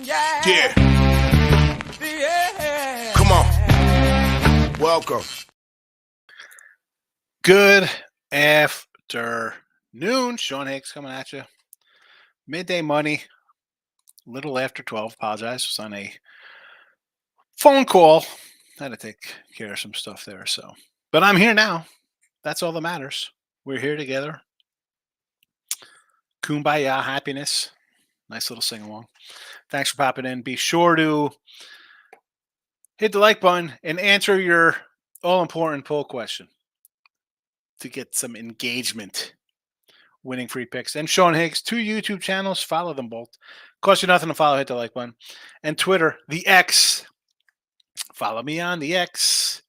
Yeah. Come on. Welcome. Good afternoon. Sean Higgs coming at you. Midday money. Little after 12. Apologize. It was on a phone call. Had to take care of some stuff there. But I'm here now. That's all that matters. We're here together. Kumbaya, happiness. Nice little sing along. Thanks for popping in. Be sure to hit the like button and answer your all important poll question to get some engagement. Winning Free Picks and Sean Higgs, 2 YouTube channels. Follow them both. Cost you nothing to follow. Hit the like button. And Twitter, the X. Follow me on the X.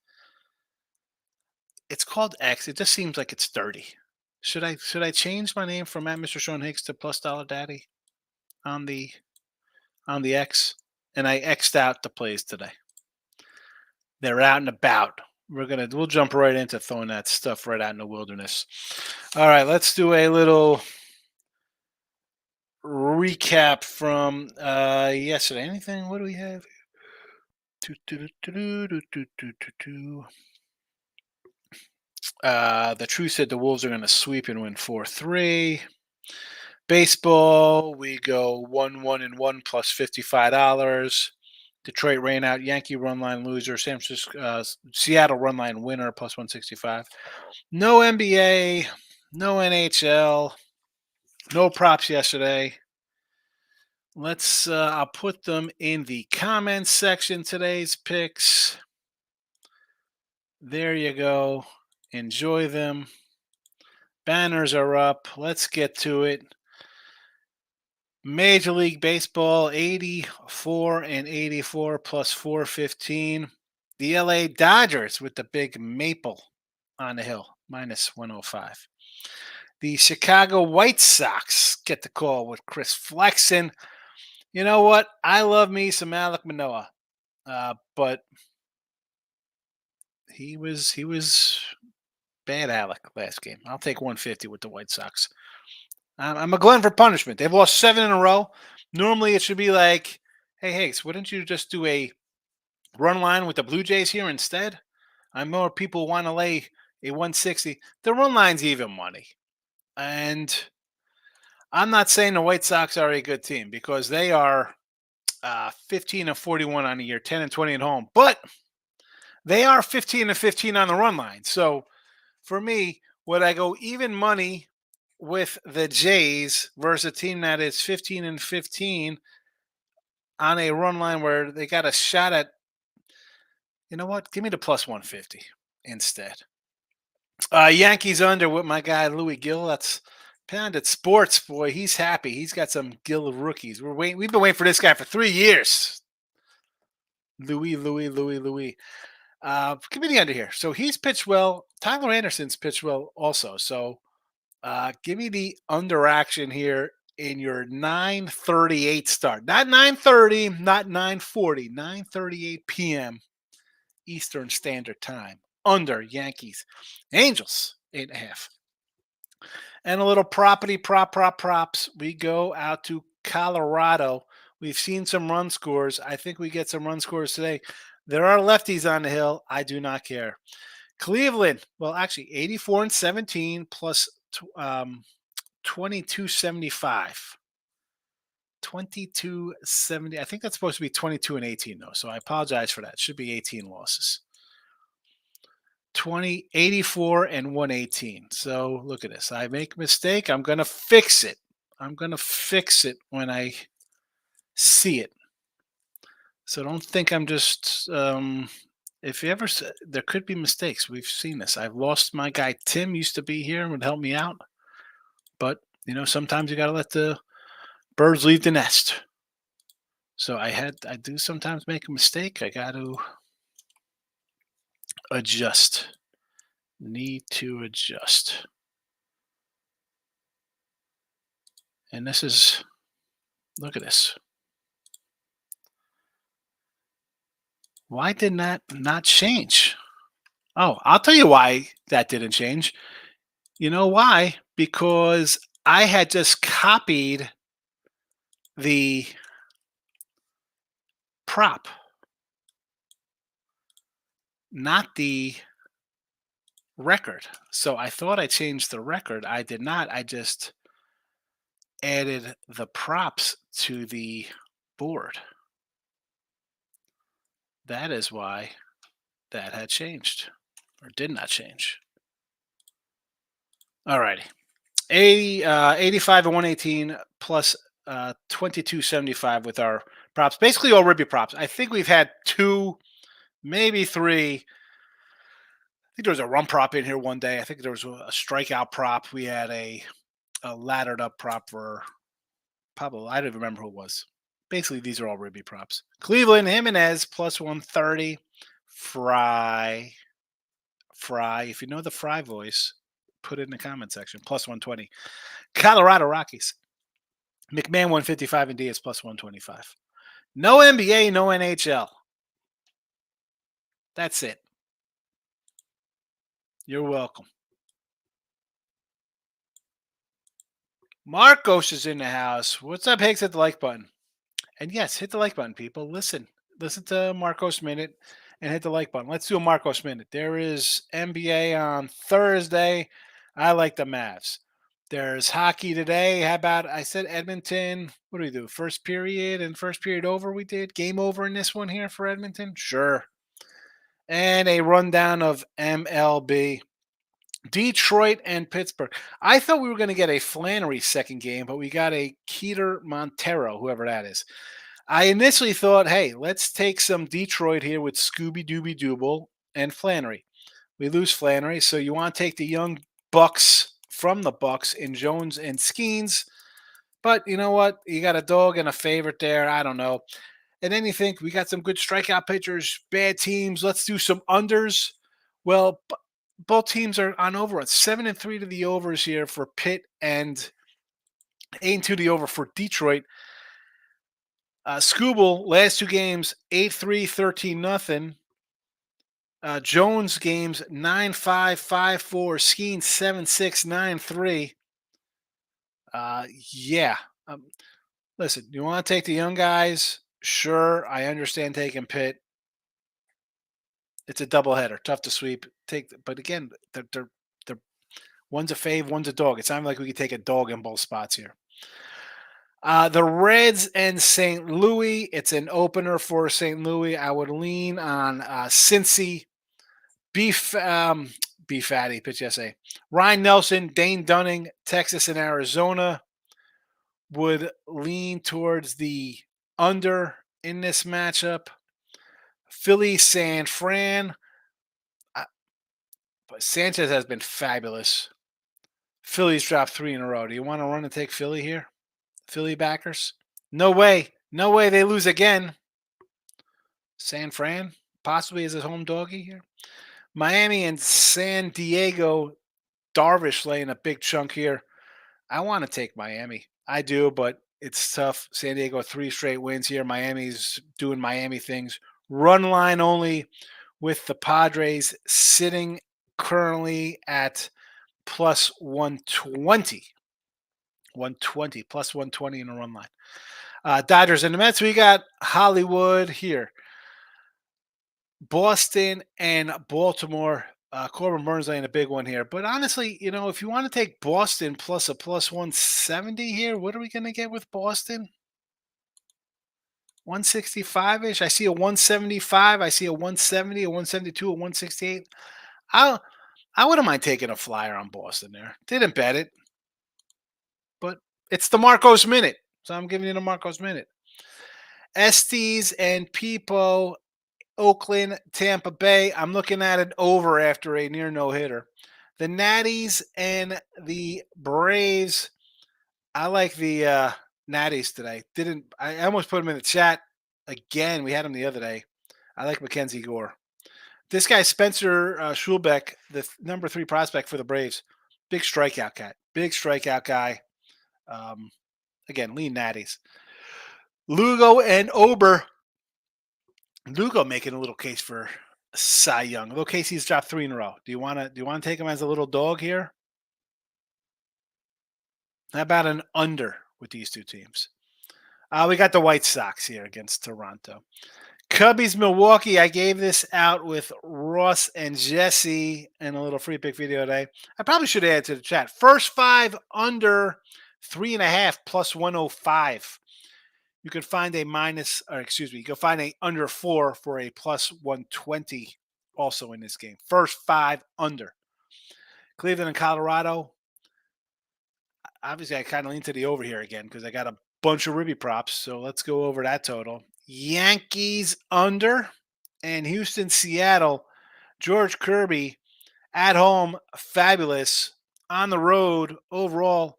It's called X. It just seems like it's dirty. Should I change my name from Mr. Sean Higgs to Plus Dollar Daddy on the X? And I X'd out the plays today. They're out and about. We'll jump right into throwing that stuff right out in the wilderness. All right, let's do a little recap from yesterday. Anything? What do we have? The Truth said the Wolves are going to sweep and win 4-3. Baseball, we go 1-1-1 plus $55. Detroit rain out, Yankee run line loser, San Francisco, Seattle run line winner plus 165. No NBA, no NHL, no props yesterday. I'll put them in the comments section. Today's picks. There you go. Enjoy them. Banners are up. Let's get to it. Major League Baseball, 84-84 plus 415. The LA Dodgers with the big maple on the hill, minus 105. The Chicago White Sox get the call with Chris Flexen. You know what? I love me some Alek Manoah, but he was bad Alek last game. I'll take 150 with the White Sox. I'm a glutton for punishment. They've lost 7 in a row. Normally it should be like, hey, Higgs, wouldn't you just do a run line with the Blue Jays here instead? I know more people want to lay a 160. The run line's even money. And I'm not saying the White Sox are a good team because they are 15-41 on the year, 10-20 at home. But they are 15-15 on the run line. So for me, would I go even money with the Jays versus a team that is 15-15 on a run line where they got a shot at, you know what? Give me the plus 150 instead. Yankees under with my guy Louis Gill. That's Pounded Sports, boy. He's happy. He's got some Gill rookies. We've been waiting for this guy for 3 years. Louis. Give me the under here. So he's pitched well. Tyler Anderson's pitched well also. So give me the under action here in your 9:38 start. Not 9:30, not 9:40, 9:38 p.m. Eastern Standard Time. Under Yankees. Angels, 8.5. And a little props. We go out to Colorado. We've seen some run scores. I think we get some run scores today. There are lefties on the hill. I do not care. Cleveland, well, actually 84-17 plus 2275. 2270. I think that's supposed to be 22-18 though. So I apologize for that. It should be 18 losses. 84-118. So look at this. I make a mistake. I'm going to fix it. When I see it. So don't think I'm just if you ever, there could be mistakes. We've seen this. I've lost my guy Tim, used to be here and would help me out. But, sometimes you got to let the birds leave the nest. So I do sometimes make a mistake. I got to adjust. Need to adjust. And this is, look at this. Why did that not change? Oh, I'll tell you why that didn't change. You know why? Because I had just copied the prop, not the record. So I thought I changed the record. I did not. I just added the props to the board. That is why that had changed or did not change. All righty. 85 and 118 plus 2275 with our props. Basically all ribby props. I think we've had two, maybe three. I think there was a run prop in here one day. I think there was a strikeout prop. We had a laddered up prop for Pablo. I don't even remember who it was. Basically, these are all ribby props. Cleveland Jimenez plus 130. Fry. If you know the Fry voice, put it in the comment section. Plus 120. Colorado Rockies. McMahon 155 and Diaz plus 125. No NBA, no NHL. That's it. You're welcome. Marcos is in the house. What's up, Hicks? Hit the like button. And yes, hit the like button, people. Listen to Marcos Minute and hit the like button. Let's do a Marcos Minute. There is NBA on Thursday. I like the Mavs. There's hockey today. How about I said Edmonton? What do we do? First period and first period over we did? Game over in this one here for Edmonton? Sure. And a rundown of MLB. Detroit and Pittsburgh. I thought we were going to get a Flannery second game, but we got a Keter Montero, whoever that is. I initially thought, hey, let's take some Detroit here with Scooby Dooby Dooble and Flannery. We lose Flannery, so you want to take the young Bucks from the Bucks in Jones and Skeens. But you know what? You got a dog and a favorite there. I don't know. And then you think we got some good strikeout pitchers, bad teams. Let's do some unders. Well, both teams are on over. 7-3 to the overs here for Pitt and 8-2 to the over for Detroit. Scooble, last two games, 8-3, 13-0. Jones games, 9-5, 5-4. Skeen, 7-6, 9-3. Yeah. Listen, you want to take the young guys? Sure, I understand taking Pitt. It's a doubleheader, tough to sweep. But again, they're one's a fave, one's a dog. It sounds like we could take a dog in both spots here. The Reds and St. Louis. It's an opener for St. Louis. I would lean on Cincy. Beef Fatty, pitch essay. Ryan Nelson, Dane Dunning, Texas and Arizona. Would lean towards the under in this matchup. Philly, San Fran. But Sanchez has been fabulous. Philly's dropped 3 in a row. Do you want to run and take Philly here? Philly backers? No way. No way they lose again. San Fran possibly as a home doggy here. Miami and San Diego. Darvish laying a big chunk here. I want to take Miami. I do, but it's tough. San Diego 3 straight wins here. Miami's doing Miami things. Run line only with the Padres sitting currently at plus 120. 120, plus 120 in a run line. Dodgers and the Mets, we got Hollywood here. Boston and Baltimore. Corbin Burns laying a big one here. But honestly, if you want to take Boston plus a plus 170 here, what are we going to get with Boston? 165-ish. I see a 175. I see a 170, a 172, a 168. I wouldn't mind taking a flyer on Boston there. Didn't bet it. But it's the Marcos Minute. So I'm giving you the Marcos Minute. Estes and Peepo, Oakland, Tampa Bay. I'm looking at it over after a near no-hitter. The Natties and the Braves. I like the Natties today. I almost put them in the chat again. We had them the other day. I like Mackenzie Gore. This guy, Spencer Schulbeck, the number 3 prospect for the Braves. Big strikeout cat. Big strikeout guy. Again, lean Natties. Lugo and Ober. Lugo making a little case for Cy Young. A little case he's dropped 3 in a row. Do you want to take him as a little dog here? How about an under with these two teams? We got the White Sox here against Toronto. Cubbies, Milwaukee. I gave this out with Ross and Jesse in a little free pick video today. I probably should add to the chat. First five under 3.5 plus 105. You could find a minus, or excuse me, you can find a under 4 for a plus 120 also in this game. First five under. Cleveland and Colorado. Obviously, I kind of lean to the over here again because I got a bunch of Ribby props. So let's go over that total. Yankees under and Houston, Seattle. George Kirby at home, fabulous. On the road, overall,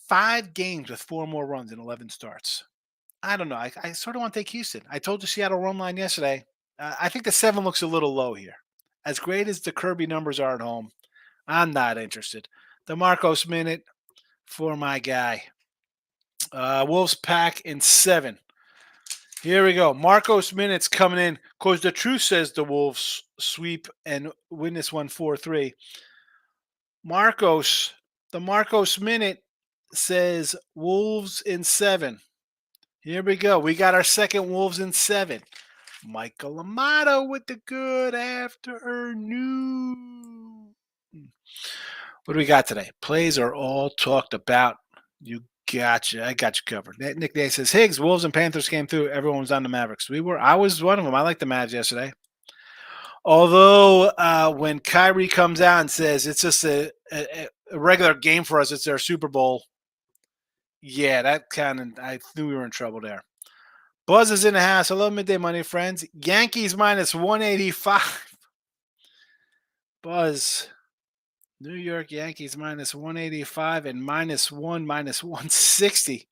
5 games with 4 more runs in 11 starts. I don't know. I sort of want to take Houston. I told the Seattle run line yesterday. I think the 7 looks a little low here. As great as the Kirby numbers are at home, I'm not interested. The Marcos minute for my guy. Wolves pack in 7. Here we go. Marcos minutes coming in because the truth says the Wolves sweep and win this one 4-3. Marcos, the Marcos minute says Wolves in 7. Here we go. We got our second Wolves in 7. Michael Amato with the good afternoon. What do we got today? Plays are all talked about. You gotcha. I got you covered. Nick Day says Higgs, Wolves and Panthers came through. Everyone was on the Mavericks. I was one of them. I like the Mavs yesterday. Although when Kyrie comes out and says it's just a regular game for us, it's their Super Bowl. Yeah, that kind of I knew we were in trouble there. Buzz is in the house. Hello, midday money friends. Yankees minus 185. Buzz. New York Yankees minus 185 and minus 160.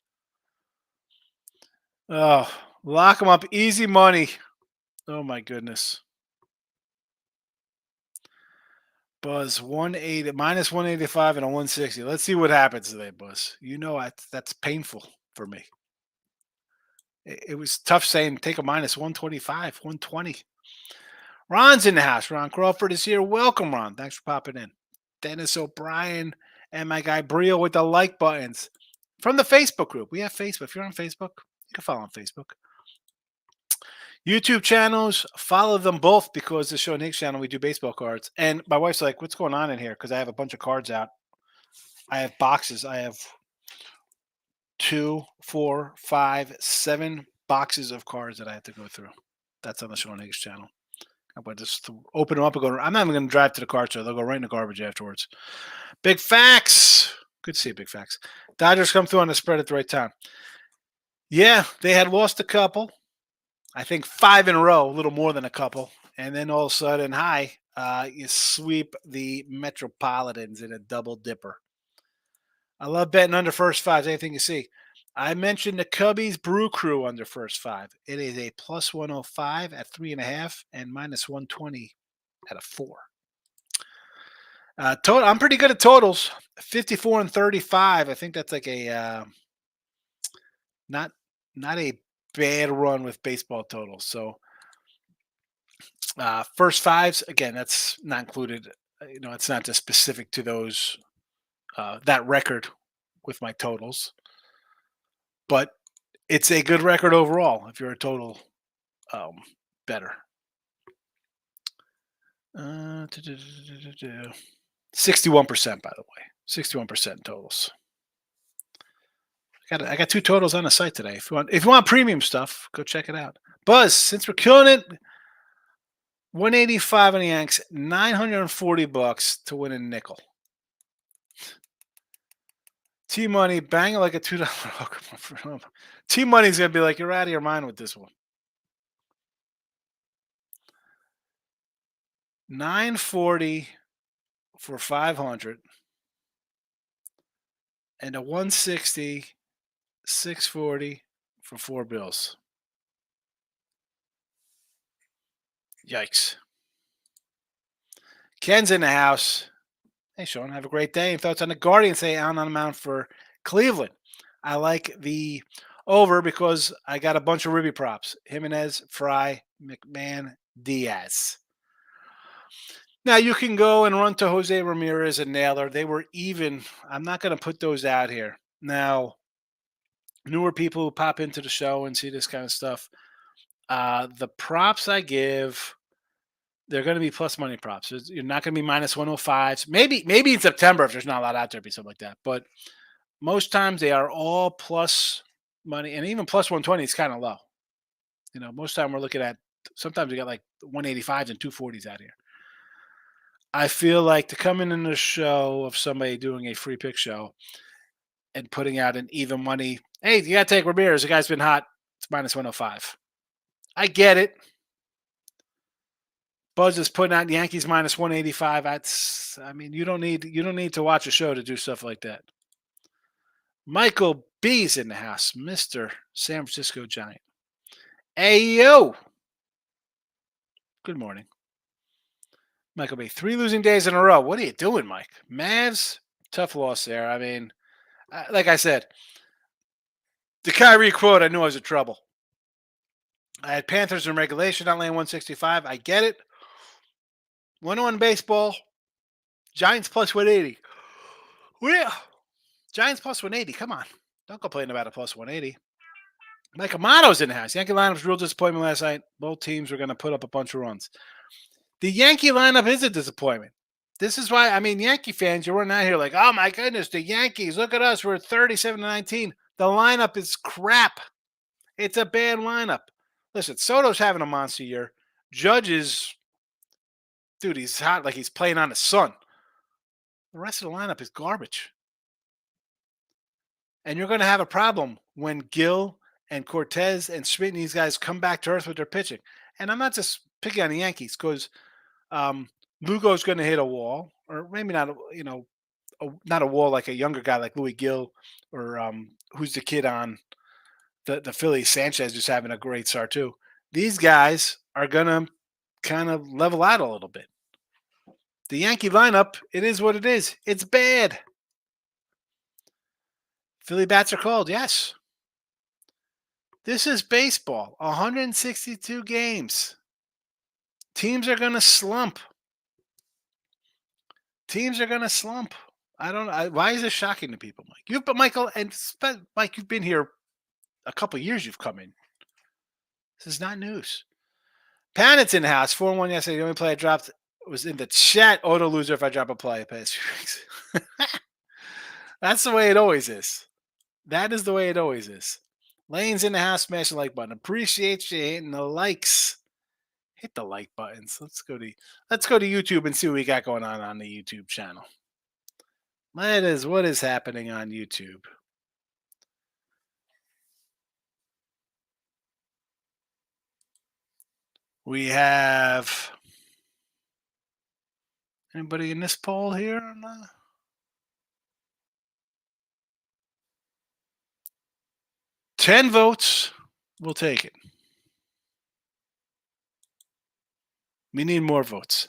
Oh, lock them up. Easy money. Oh, my goodness. Buzz, 180, minus 185 and a 160. Let's see what happens today, Buzz. You know that's painful for me. It was tough saying take a minus 125, 120. Ron's in the house. Ron Crawford is here. Welcome, Ron. Thanks for popping in. Dennis O'Brien and my guy Brio with the like buttons from the Facebook group. We have Facebook. If you're on Facebook, you can follow on Facebook. YouTube channels, follow them both because the show Nick's channel, we do baseball cards. And my wife's like, what's going on in here? Because I have a bunch of cards out. I have boxes. I have 2, 4, 5, 7 boxes of cards that I have to go through. That's on the show Nick's channel. I'm going to just open them up and go. I'm not even going to drive to the card store. They'll go right in the garbage afterwards. Big facts. Good to see you, Big facts. Dodgers come through on the spread at the right time. Yeah, they had lost a couple. I think 5 in a row, a little more than a couple. And then all of a sudden, you sweep the Metropolitans in a double dipper. I love betting under first fives, anything you see. I mentioned the Cubbies Brew Crew under first 5. It is a plus 105 at 3.5 and minus 120 at a 4. I'm pretty good at totals. 54 and 35. I think that's like a not a bad run with baseball totals. So first fives, again, that's not included. It's not just specific to those that record with my totals, but it's a good record overall if you're a total better. 61%, by the way. 61% totals. I got 2 totals on the site today. If you want premium stuff, go check it out. Buzz, since we're killing it, 185 on the Yanks, $940 to win a nickel. T Money, bang it like a $2 T Money's gonna be like, you're out of your mind with this one. 940 for 500 and a 160, 640 for 4 bills. Yikes. Ken's in the house. Hey, Sean, have a great day. And thoughts on the Guardians say on the mound for Cleveland. I like the over because I got a bunch of Ribby props. Jimenez, Fry, McMahon, Diaz. Now, you can go and run to Jose Ramirez and Naylor. They were even. I'm not going to put those out here. Now, newer people who pop into the show and see this kind of stuff. The props I give, they're going to be plus money props. You're not going to be minus 105s. Maybe in September if there's not a lot out there, be something like that. But most times they are all plus money, and even plus 120 is kind of low. Most time we're looking at, sometimes we got like 185s and 240s out here. I feel like to come in the show of somebody doing a free pick show and putting out an even money, hey, you got to take Ramirez. The guy's been hot. It's minus 105. I get it. Buzz is putting out Yankees minus 185. You don't need to watch a show to do stuff like that. Michael B's in the house, Mr. San Francisco Giant. Hey yo. Good morning. Michael B. 3 losing days in a row. What are you doing, Mike? Mavs, tough loss there. Like I said, the Kyrie quote, I knew I was in trouble. I had Panthers in regulation, not laying 165. I get it. 101 baseball. Giants plus 180. Well, Giants plus 180. Come on. Don't complain about a plus 180. Mike Amato's in the house. Yankee lineup's real disappointment last night. Both teams were going to put up a bunch of runs. The Yankee lineup is a disappointment. This is why, Yankee fans, you're running out here like, oh my goodness, the Yankees, look at us. We're 37-19. The lineup is crap. It's a bad lineup. Listen, Soto's having a monster year. Judge is, dude, he's hot like he's playing on the sun. The rest of the lineup is garbage. And you're going to have a problem when Gill and Cortez and Schmidt and these guys come back to earth with their pitching. And I'm not just picking on the Yankees because Lugo's going to hit a wall, or maybe not, not a wall like a younger guy like Louis Gill or who's the kid on the Phillies, Sanchez, just having a great start too. These guys are going to kind of level out a little bit. The Yankee lineup, it is what it is. It's bad. Philly bats are cold, yes. This is baseball. 162 games. Teams are going to slump. I don't know. Why is this shocking to people, Mike? Michael, and Mike, you've been here a couple of years. You've come in. This is not news. Panit's in the house. 4-1 yesterday. The only play I dropped was in the chat. Auto loser if I drop a play past 2 weeks. That's the way it always is. That is the way it always is. Lane's in the house. Smash the like button. Appreciate you hitting the likes. Hit the like buttons. Let's go to YouTube and see what we got going on the YouTube channel. That is what is happening on YouTube. We have anybody in this poll here? 10 votes. We'll take it. We need more votes.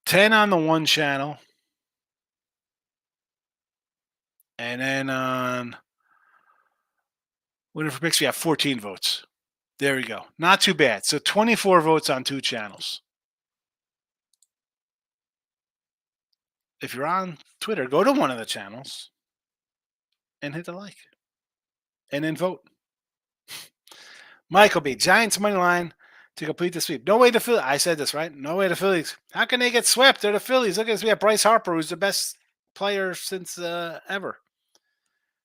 10 on the one channel. And then on Winner for Picks, we have 14 votes. There we go. Not too bad. So 24 votes on 2 channels. If you're on Twitter, go to one of the channels and hit the like. And then vote. Michael B. Giants money line to complete the sweep. No way to Phillies. I said this, right? No way to Phillies. How can they get swept? They're the Phillies. Look at this. We have Bryce Harper, who's the best player since ever.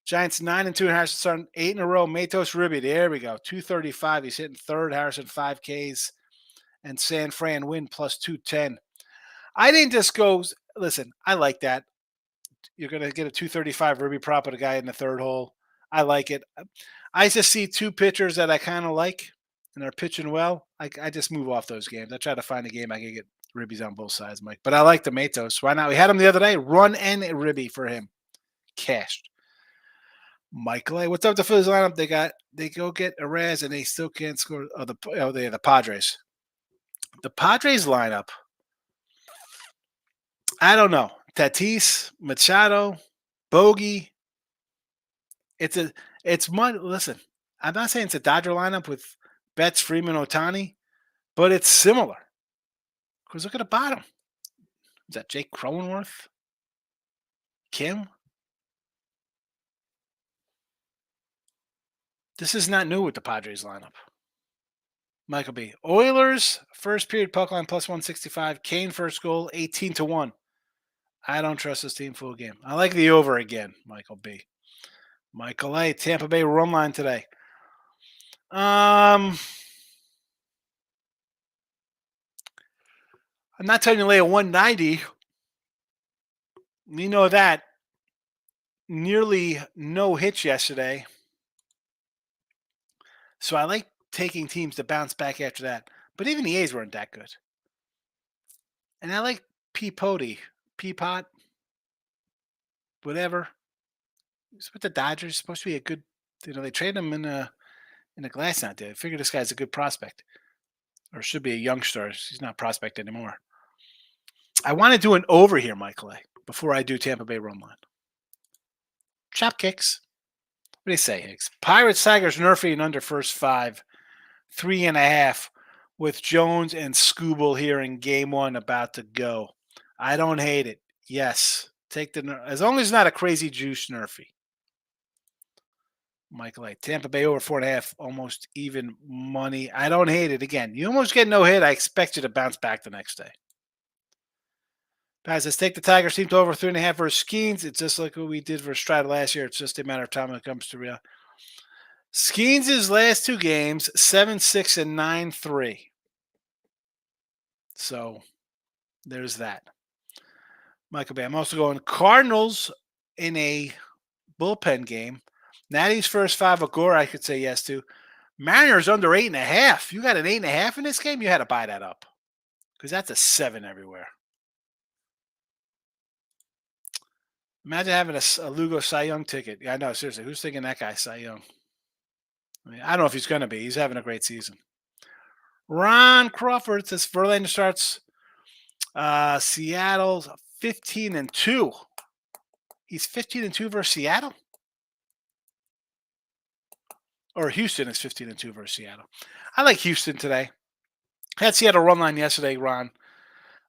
Giants 9-2 and Harrison starting 8 in a row. Matos Ribby. There we go. 235. He's hitting third. Harrison 5 Ks. And San Fran win plus 210. I didn't just go, listen, I like that. You're going to get a 235 Ribby prop with a guy in the third hole. I like it. I just see 2 pitchers that I kind of like and are pitching well. I just move off those games. I try to find a game I can get Ribbies on both sides, Mike. But I like the Matos. Why not? We had him the other day. Run and Ribby for him. Cashed. Michael A. What's up with the Phillies lineup? They go get Araz and they still can't score. They are the Padres. The Padres lineup. I don't know. Tatis, Machado, Bogey. It's mud. Listen, I'm not saying it's a Dodger lineup with Betts, Freeman, Ohtani, but it's similar. Because look at the bottom. Is that Jake Cronenworth? Kim? This is not new with the Padres lineup. Michael B. Oilers, first period puck line plus 165. Kane first goal, 18-1. I don't trust this team full game. I like the over again, Michael B. Michael A. Tampa Bay run line today. I'm not telling you to lay a 190. We know that. Nearly no hits yesterday. So I like taking teams to bounce back after that. But even the A's weren't that good. And I like Peapot, whatever. He's with the Dodgers. Supposed to be a good, they traded him in a glass out there. I figure this guy's a good prospect. Or should be a youngster. He's not a prospect anymore. I want to do an over here, Michael A., before I do Tampa Bay run line. Chop kicks. What do you say, Higgs? Pirates, Tigers, Nerfy and under first 5. 3.5 with Jones and Scooble here in game 1 about to go. I don't hate it. Yes. Take the as long as it's not a crazy juice Nerfy. Michael A. Tampa Bay over 4.5, almost even money. I don't hate it. Again, you almost get no hit. I expect you to bounce back the next day. Guys, let's take the Tigers team to over 3.5 versus Skeens. It's just like what we did for Strata last year. It's just a matter of time when it comes to real. Skeens' last 2 games, 7-6 and 9-3. So there's that. Michael Bay. I'm also going Cardinals in a bullpen game. Natty's first 5 Agora, I could say yes to. Mariners under 8.5. You got an 8.5 in this game? You had to buy that up. Because that's a 7 everywhere. Imagine having a Lugo Cy Young ticket. Yeah, I know, seriously. Who's thinking that guy, Cy Young? I don't know if he's going to be. He's having a great season. Ron Crawford says Verlander starts Seattle's 15-2. He's 15-2 versus Seattle? Or Houston is 15-2 versus Seattle. I like Houston today. Had Seattle run line yesterday, Ron.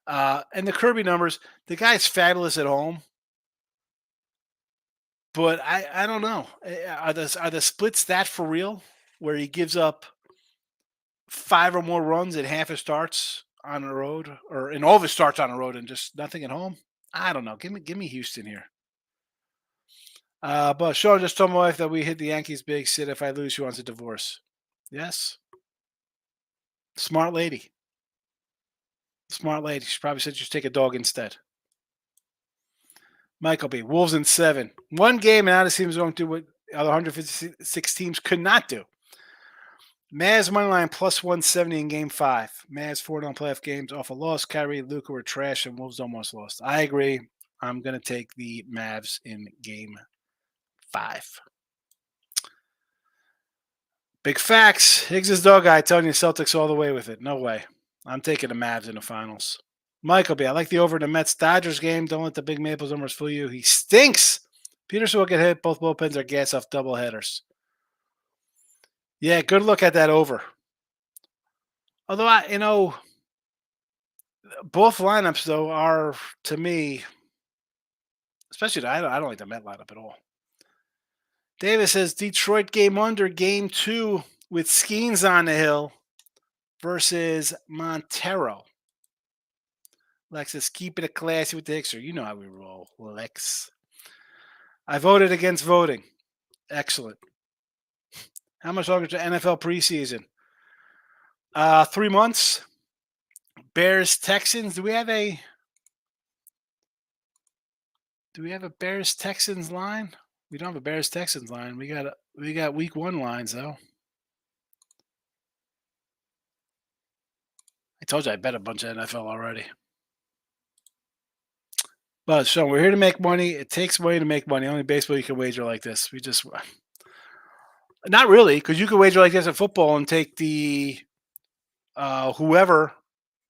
And the Kirby numbers, the guy's fabulous at home. But I don't know. Are the splits that for real? Where he gives up 5 or more runs in half his starts on the road, or in all of his starts on the road, and just nothing at home? I don't know. Give me Houston here. But Sean just told my wife that we hit the Yankees big. Sid, if I lose, she wants a divorce. Yes. Smart lady. Smart lady. She probably said just take a dog instead. Michael B. Wolves in 7. 1 game, and now this team is going to do what other 156 teams could not do. Mavs money line plus 170 in game 5. Mavs 4-0 playoff games off a loss. Kyrie, Luka were trash, and Wolves almost lost. I agree. I'm going to take the Mavs in game 5. Big facts. Higgs' dog guy telling you Celtics all the way with it. No way. I'm taking the Mavs in the finals. Michael B. I like the over in the Mets-Dodgers game. Don't let the big Maples numbers fool you. He stinks. Peterson will get hit. Both bullpens are gas off doubleheaders. Yeah, good look at that over. Although, both lineups, though, are, to me, especially, I don't like the Met lineup at all. Davis says Detroit game under game 2 with Skeens on the hill versus Montero. Lexus, keep it classy with the Hickser. You know how we roll, Lex. I voted against voting. Excellent. How much longer to NFL preseason? 3 months. Bears, Texans. Do we have a Bears Texans line? We don't have a Bears Texans line. We got week 1 lines though. I told you I bet a bunch of NFL already. But so we're here to make money. It takes money to make money. Only baseball you can wager like this. Not really, because you could wager like this in football and take the whoever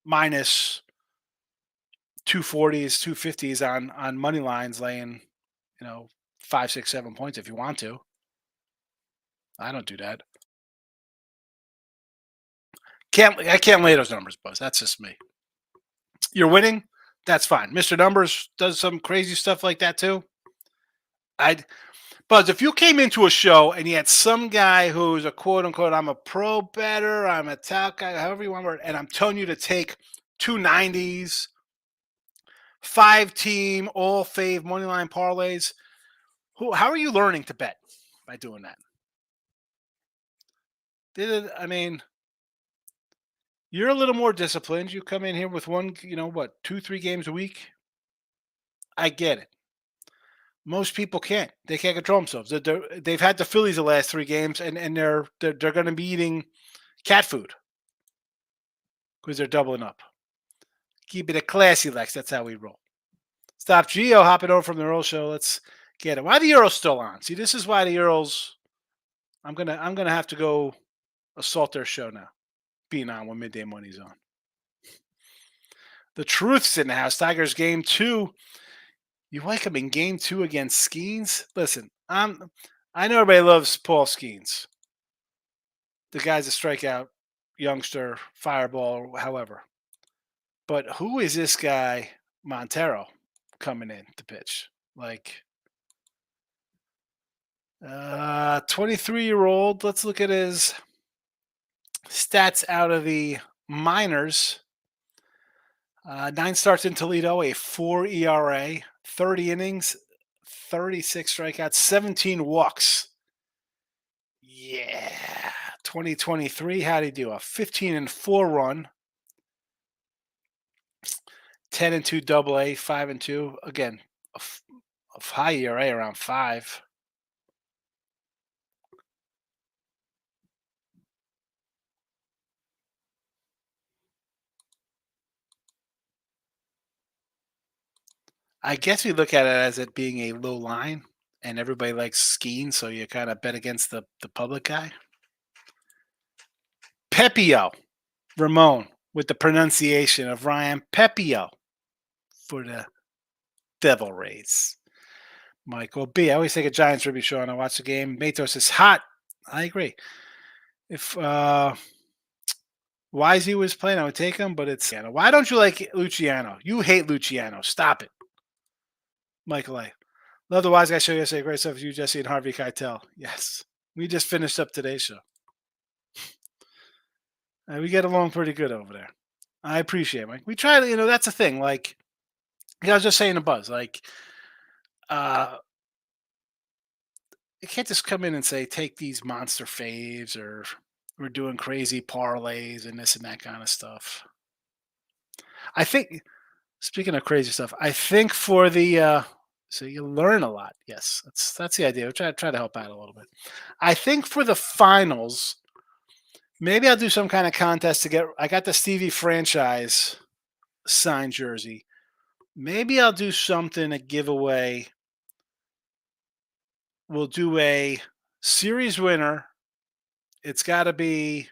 minus 240s, 250s on money lines, laying 5, 6, 7 points if you want to. I don't do that. I can't lay those numbers, Buzz. That's just me. You're winning. That's fine. Mr. Numbers does some crazy stuff like that too. Buzz, if you came into a show and you had some guy who's a quote unquote, I'm a pro better, I'm a tout guy, however you want to word, and I'm telling you to take 290s, 5 team, all fave money line parlays, how are you learning to bet by doing that? I mean, you're a little more disciplined. You come in here with one, what, 2, 3 games a week. I get it. Most people can't. They can't control themselves. They've had the Phillies the last 3 games, and they're going to be eating cat food because they're doubling up. Keep it a classy, Lex. That's how we roll. Stop Geo hopping over from the Earl show. Let's get it. Why the Earl's still on? See, this is why the Earls. I'm gonna have to go assault their show now. Being on when midday money's on. The truth's in the house. Tigers game 2. You like him in game 2 against Skeens? Listen, I know everybody loves Paul Skeens. The guy's a strikeout youngster, fireball, however. But who is this guy, Montero, coming in to pitch? Like, 23-year-old. Let's look at his stats out of the minors. 9 starts in Toledo, a 4 ERA, 30 innings, 36 strikeouts, 17 walks. Yeah. 2023, how'd he do? A 15-4 run. 10-2 AA, 5-2. Again, a high ERA around 5. I guess we look at it as it being a low line, and everybody likes skiing, so you kind of bet against the public guy. Pepio, Ramon, with the pronunciation of Ryan Pepio for the Devil Rays. Michael B. I always take a Giants tribute show and I watch the game. Matos is hot. I agree. If Wisey was playing, I would take him, but it's why don't you like Luciano? You hate Luciano. Stop it. Michael A. Love the Wise Guy show yesterday. Great stuff with you, Jesse, and Harvey Keitel. Yes. We just finished up today's show. We get along pretty good over there. I appreciate it, Mike. We try to, that's the thing. Like, I was just saying to Buzz, like, you can't just come in and say, take these monster faves or we're doing crazy parlays and this and that kind of stuff. I think, speaking of crazy stuff, I think for the, so you learn a lot. Yes, that's the idea. We'll try to help out a little bit. I think for the finals, maybe I'll do some kind of contest to get. I got the Stevie franchise signed jersey. Maybe I'll do something to give away. We'll do a series winner. It's got to be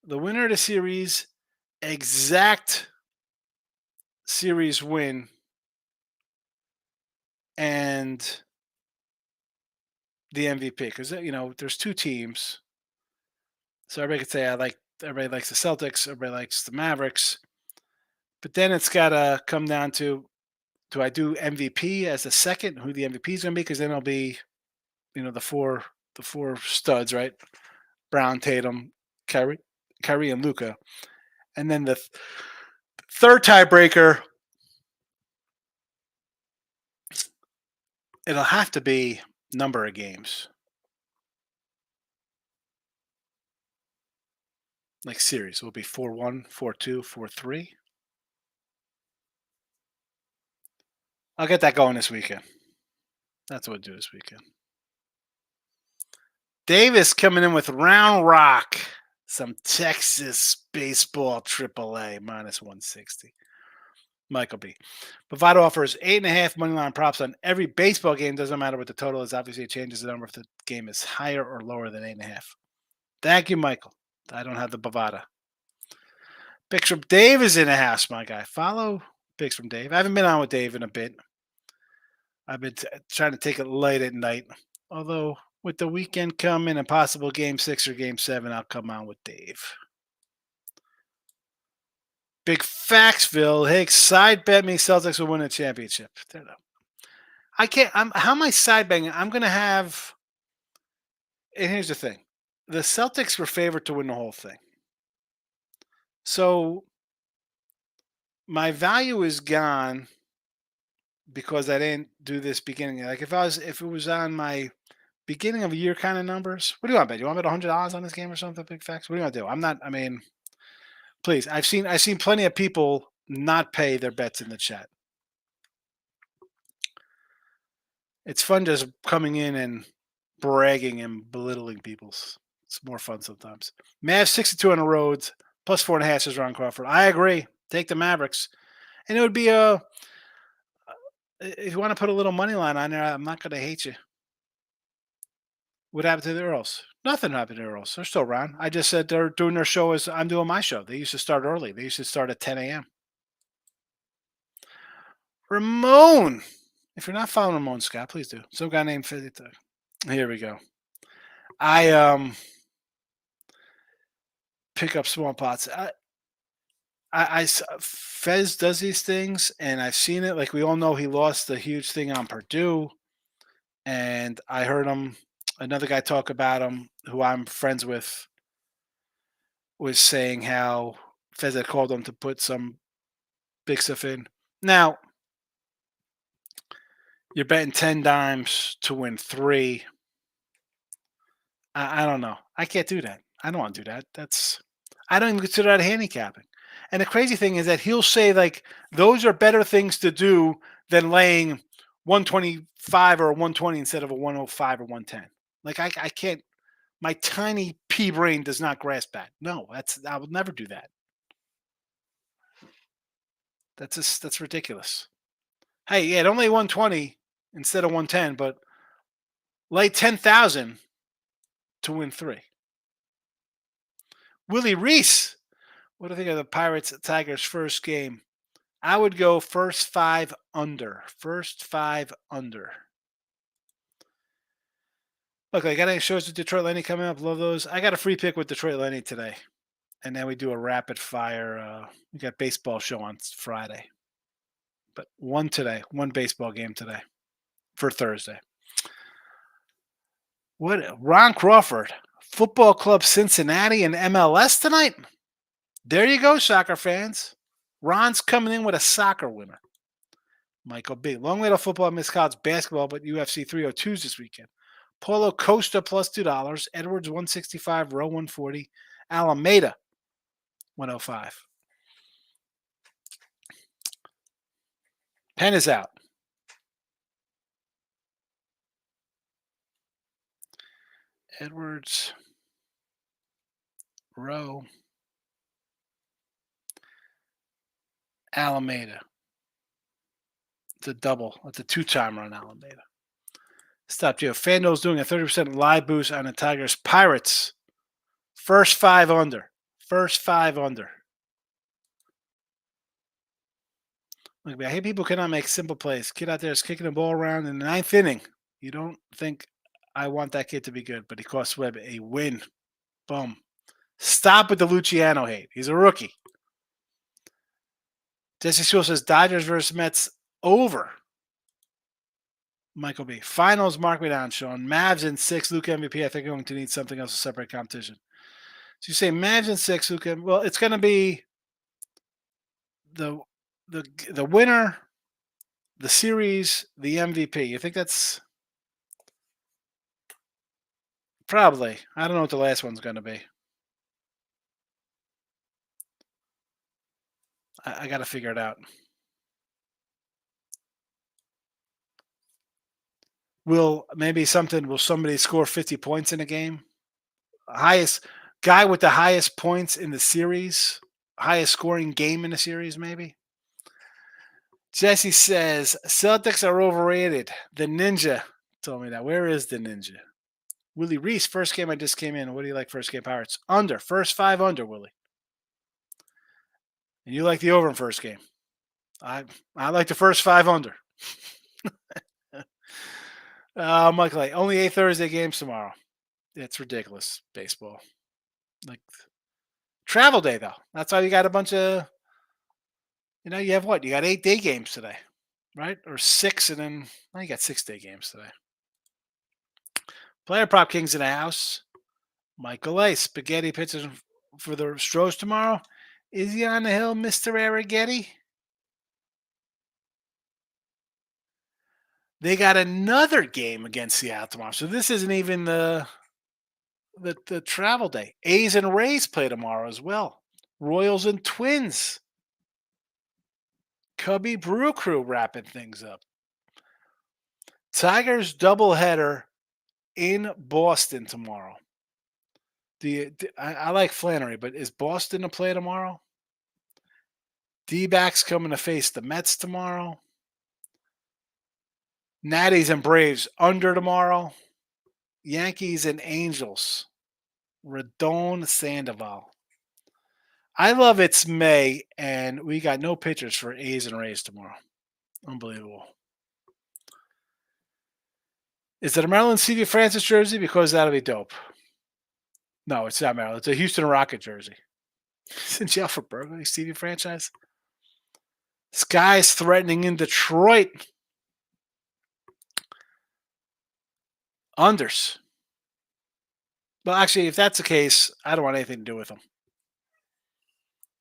the winner of the series, exact series win, and the MVP. Because there's 2 teams, so everybody could say everybody likes the Celtics, everybody likes the Mavericks, but then it's got to come down to, do I do MVP as a second? Who the MVP is going to be? Because then it'll be, the four studs, right? Brown, Tatum, Kyrie, and Luka, and then the third tiebreaker. It'll have to be number of games, like series. Will be 4-1, 4-2, 4-3. I'll get that going this weekend. That's what we'll do this weekend. Davis coming in with Round Rock. Some Texas baseball AAA minus 160. Michael B. Bovado offers 8.5 money line props on every baseball game. Doesn't matter what the total is. Obviously, it changes the number if the game is higher or lower than 8.5. Thank you, Michael. I don't have the Bovada. Picks from Dave is in the house, my guy. Follow Picks from Dave. I haven't been on with Dave in a bit. I've been trying to take it light at night. Although, with the weekend coming and possible game 6 or game 7, I'll come on with Dave. Big Faxville. Hey, side bet me Celtics will win a championship. I can't. How am I side betting? I'm going to have And here's the thing: the Celtics were favored to win the whole thing. So my value is gone because I didn't do this beginning. Like if it was on my beginning of a year kind of numbers, what do you want to bet? You want to bet $100 on this game or something? Big facts. What do you want to do? I'm not. I mean, please. I've seen plenty of people not pay their bets in the chat. It's fun just coming in and bragging and belittling people's. It's more fun sometimes. Mavs 62 on the roads, plus 4.5 is Ron Crawford. I agree. Take the Mavericks. And it would be if you want to put a little money line on there, I'm not going to hate you. What happened to the Earls? Nothing happened to the Earls. They're still around. I just said they're doing their show as I'm doing my show. They used to start early. They used to start at 10 a.m. Ramon. If you're not following Ramon Scott, please do. Some guy named Fizito. Here we go. I pick up small pots. Fez does these things, and I've seen it. Like we all know, he lost the huge thing on Purdue, and I heard another guy talk about him, who I'm friends with, was saying how Fez had called him to put some big stuff in. Now you're betting 10 dimes to win 3. I don't know. I can't do that. I don't want to do that. I don't even consider that handicapping. And the crazy thing is that he'll say like those are better things to do than laying 125 or 120 instead of a 105 or 110. Like I can't. My tiny pea brain does not grasp that. No, I would never do that. That's ridiculous. Hey, yeah, don't lay 120 instead of 110, but lay 10,000 to win 3. Willie Reese. What do you think of the Pirates Tigers first game? I would go first 5 under. First 5 under. Look, I got any shows with Detroit Lenny coming up. Love those. I got a free pick with Detroit Lenny today. And then we do a rapid fire. We got baseball show on Friday. But one baseball game today for Thursday. What? Ron Crawford, Football Club Cincinnati and MLS tonight? There you go, soccer fans. Ron's coming in with a soccer winner. Michael B. Long way to football, Miss College basketball, but UFC 302s this weekend. Paulo Costa plus $2. Edwards 165, Row 140. Alameda 105. Pen is out. Edwards, Row, Alameda. It's a double. It's a 2-timer on Alameda. Stop, Joe. FanDuel's doing a 30% live boost on the Tigers Pirates. First 5 under. First 5 under. Look, I hate people cannot make simple plays. Kid out there is kicking the ball around in the 9th inning. You don't think I want that kid to be good, but he cost Webb a win. Boom. Stop with the Luciano hate. He's a rookie. Jesse School says Dodgers versus Mets over. Michael B. Finals, mark me down, Sean. Mavs in 6, Luka MVP. I think I'm going to need something else to separate competition. So you say Mavs in 6, Luka. Well, it's going to be the winner, the series, the MVP. You think that's probably? I don't know what the last one's going to be. I got to figure it out. Will somebody score 50 points in a game? Highest guy with the highest points in the series, highest scoring game in the series, maybe. Jesse says Celtics are overrated. The Ninja told me that. Where is the Ninja? Willie Reese, first game I just came in. What do you like first game Pirates? Under. First 5 under, Willie. And you like the over in first game. I like the first 5 under. Michael, only 8 Thursday games tomorrow. It's ridiculous, baseball. Like travel day, though. That's why you got a bunch of, you have what? You got 8 day games today, right? Or 6, and then you got 6 day games today. Player prop kings in the house. Michael A. Spaghetti pitches for the Stros tomorrow. Is he on the hill, Mr. Arrighetti? They got another game against Seattle tomorrow. So this isn't even the travel day. A's and Rays play tomorrow as well. Royals and Twins. Cubby Brew Crew wrapping things up. Tigers doubleheader in Boston tomorrow. I like Flannery, but is Boston to play tomorrow? D-backs coming to face the Mets tomorrow. Natties and Braves under tomorrow. Yankees and Angels. Rodon Sandoval. I love it's May, and we got no pitchers for A's and Rays tomorrow. Unbelievable. Is it a Maryland C.V. Francis jersey? Because that'll be dope. No, it's not Maryland. It's a Houston Rocket jersey. He's in jail for burglary, C.V. franchise. Skies threatening in Detroit. Unders. Well, actually, if that's the case, I don't want anything to do with them.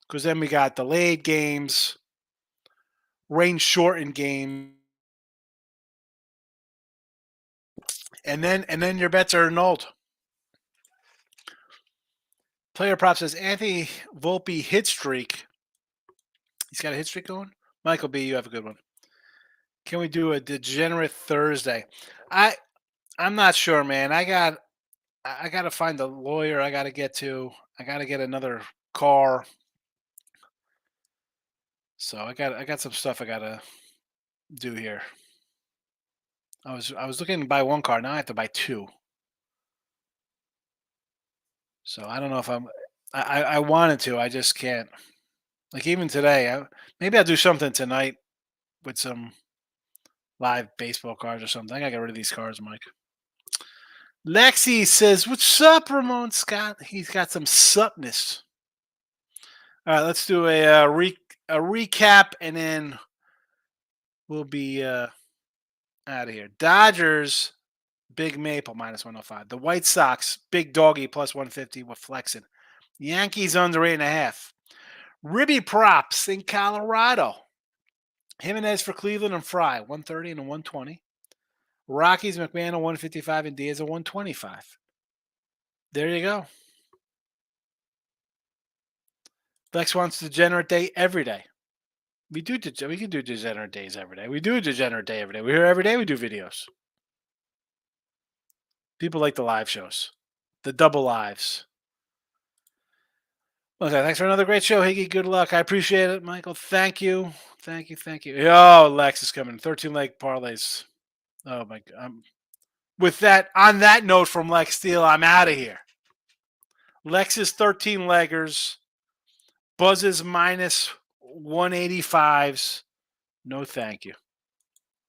Because then we got delayed games, rain shortened games, and then your bets are annulled. Player prop says Anthony Volpe hit streak. He's got a hit streak going. Michael B, you have a good one. Can we do a degenerate Thursday? I'm not sure, man. I got to find a lawyer. I got to get another car. So I got some stuff I got to do here. I was looking to buy one car. Now I have to buy two. So I don't know if I wanted to. I just can't. Like even today, maybe I'll do something tonight with some live baseball cards or something. I gotta get rid of these cards, Mike. Lexi says, "What's up, Ramon Scott?" He's got some supness. All right, let's do a recap, and then we'll be out of here. Dodgers, Big Maple -105. The White Sox, Big Doggy +150 with flexing. Yankees under 8.5. Ribby props in Colorado. Jimenez for Cleveland and Fry 130 and a 120. Rockies, McMahon a 155 and Diaz a 125. There you go. Lex wants degenerate day every day. We can do degenerate days every day. We do a degenerate day every day. We're here every day. We do videos. People like the live shows, the double lives. Okay, thanks for another great show, Higgy. Good luck. I appreciate it, Michael. Thank you. Yo, Lex is coming. 13-leg parlays. Oh my God. With that, on that note from Lex Steele, I'm out of here. Lex's 13-leggers, Buzz's -185s. No, thank you.